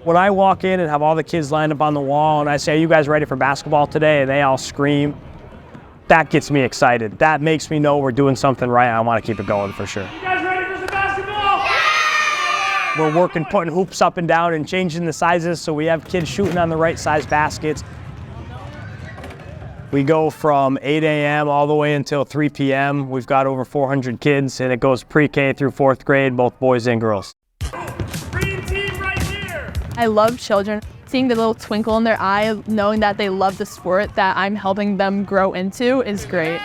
When I walk in and have all the kids lined up on the wall and I say, "Are you guys ready for basketball today?" and they all scream, that gets me excited. That makes me know we're doing something right. I want to keep it going for sure. You guys ready for some basketball? We're working, putting hoops up and down and changing the sizes so we have kids shooting on the right size baskets. We go from 8 a.m. all the way until 3 p.m. We've got over 400 kids, and it goes pre-K through 4th grade, both boys and girls. Green team right here. I love children. Seeing the little twinkle in their eye, knowing that they love the sport that I'm helping them grow into is great.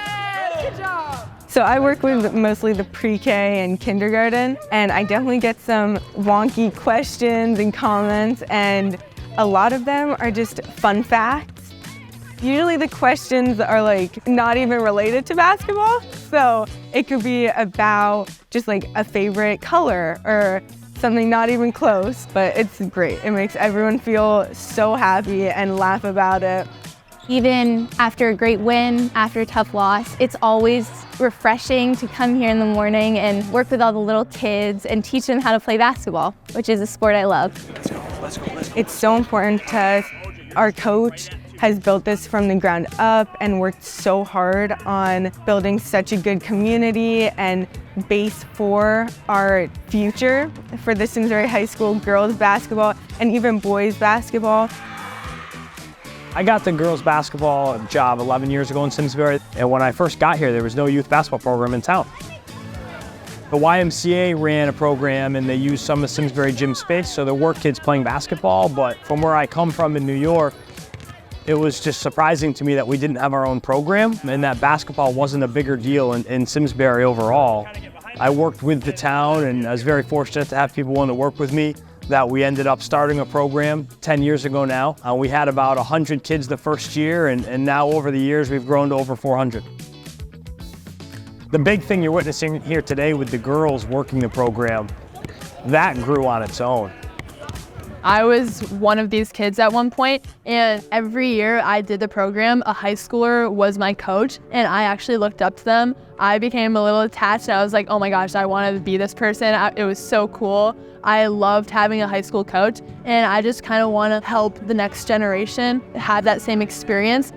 Good job. So I work with mostly the pre-K and kindergarten, and I definitely get some wonky questions and comments, and a lot of them are just fun facts. Usually the questions are like not even related to basketball, so it could be about just like a favorite color or something not even close, but it's great. It makes everyone feel so happy and laugh about it. Even after a great win, after a tough loss, it's always refreshing to come here in the morning and work with all the little kids and teach them how to play basketball, which is a sport I love. Let's go. It's so important to us. Our coach has built this from the ground up and worked so hard on building such a good community and base for our future for the Simsbury High School girls basketball and even boys basketball. I got the girls basketball job 11 years ago in Simsbury, and when I first got here, there was no youth basketball program in town. The YMCA ran a program and they used some of Simsbury gym space, so there were kids playing basketball, but from where I come from in New York, it was just surprising to me that we didn't have our own program and that basketball wasn't a bigger deal in Simsbury overall. I worked with the town and I was very fortunate to have people willing to work with me that we ended up starting a program 10 years ago now. We had about 100 kids the first year and now over the years we've grown to over 400. The big thing you're witnessing here today with the girls working the program, that grew on its own. I was one of these kids at one point, and every year I did the program, a high schooler was my coach, and I actually looked up to them. I became a little attached, and I was like, oh my gosh, I want to be this person. It was so cool. I loved having a high school coach, and I just kind of want to help the next generation have that same experience.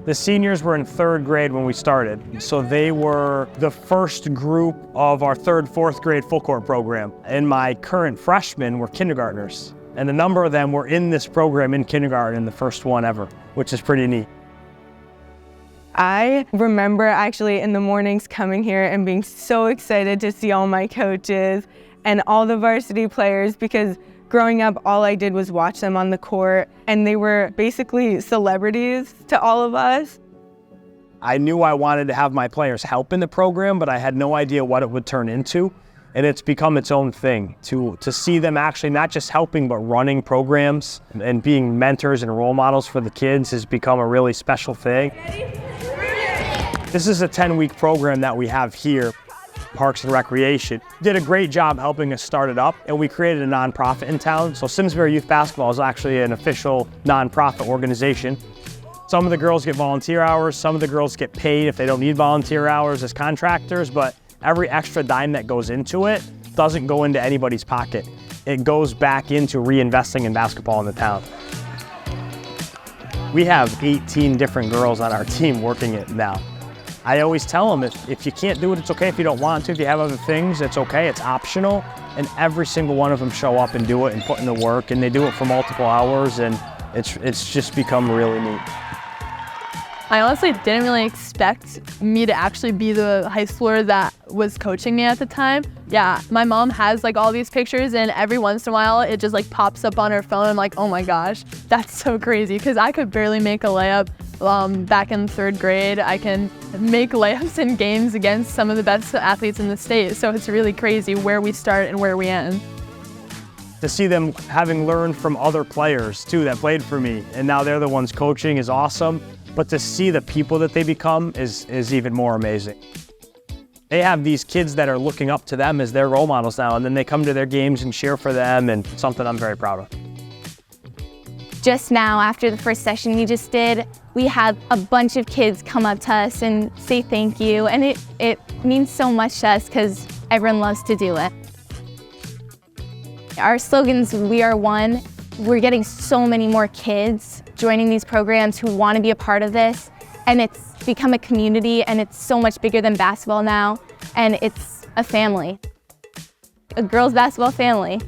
The seniors were in 3rd grade when we started, so they were the first group of our 3rd, 4th grade full court program. And my current freshmen were kindergartners, and a number of them were in this program in kindergarten, the first one ever, which is pretty neat. I remember actually in the mornings coming here and being so excited to see all my coaches and all the varsity players because growing up, all I did was watch them on the court, and they were basically celebrities to all of us. I knew I wanted to have my players help in the program, but I had no idea what it would turn into. And it's become its own thing to see them actually not just helping, but running programs and being mentors and role models for the kids has become a really special thing. This is a 10-week program that we have here. Parks and Recreation did a great job helping us start it up, and we created a nonprofit in town. So Simsbury Youth Basketball is actually an official nonprofit organization. Some of the girls get volunteer hours, some of the girls get paid if they don't need volunteer hours as contractors, but every extra dime that goes into it doesn't go into anybody's pocket. It goes back into reinvesting in basketball in the town. We have 18 different girls on our team working it now. I always tell them, if you can't do it, it's okay. If you don't want to, if you have other things, it's okay, it's optional. And every single one of them show up and do it and put in the work, and they do it for multiple hours, and it's just become really neat. I honestly didn't really expect me to actually be the high schooler that was coaching me at the time. Yeah, my mom has like all these pictures, and every once in a while it just like pops up on her phone. I'm like, oh my gosh, that's so crazy, because I could barely make a layup back in 3rd grade. I can make layups in games against some of the best athletes in the state, so it's really crazy where we start and where we end. To see them having learned from other players too that played for me, and now they're the ones coaching, is awesome. But to see the people that they become is even more amazing. They have these kids that are looking up to them as their role models now, and then they come to their games and cheer for them, and something I'm very proud of. Just now, after the first session we just did, we had a bunch of kids come up to us and say thank you, and it means so much to us because everyone loves to do it. Our slogan's "We are one." We're getting so many more kids joining these programs who want to be a part of this, and it's become a community, and it's so much bigger than basketball now, and it's a family. A girls' basketball family.